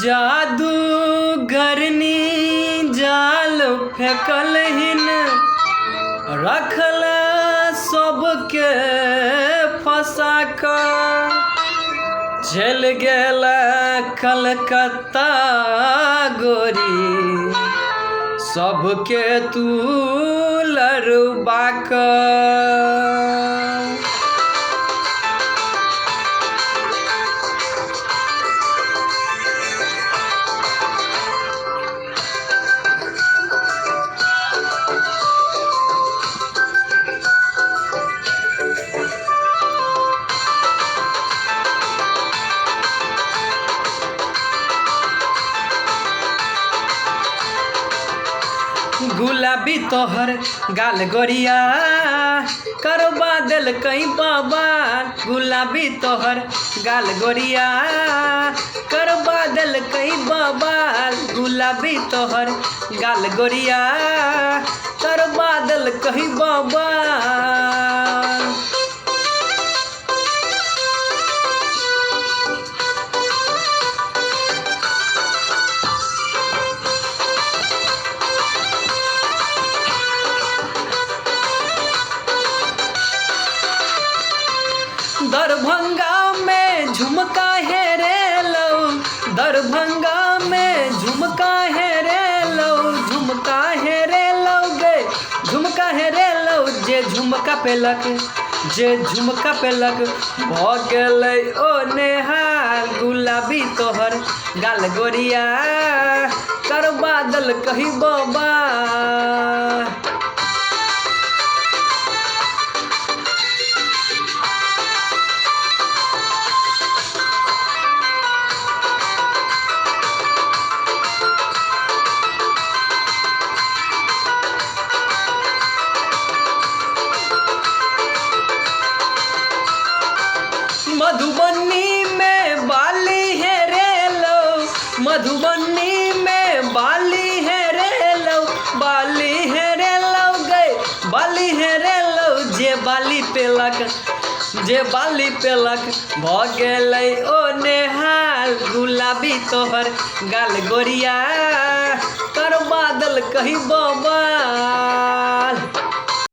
जादू घरनी जाल फेंकल हिन रखल सबके फंसा कर चल गेल कलकत्ता गोरी सबके तू लड़बा कर। गुलाबी तोहर गाल गोरिया करवा दिल कई बाबा। गुलाबी तोहर गाल गोरिया करवा दिल कई बाबा। गुलाबी तोहर गाल गोरिया करवा दिल कई बाबा। दरभंगा में झुमका है रे लो, दरभंगा में झुमका है रे लो, झुमका है रे लो गे, झुमका है रे लो। जे झुमका पेलक, जे झुमका पेलक भ गेलै ओ नेहाल। गुलाबी तोहर गाल गोरिया करवा दिल कही बाबा। मधुबनी में बाली है रे लो, मधुबनी में बाली है रे लो, बाली है रे लो गए, बाली है रे लो। जे बाली पेलक, जे बाली पेलक भ गेलै ओ नेहाल। गुलाबी तोहर गाल गोरिया करवा दिल कही बाबा।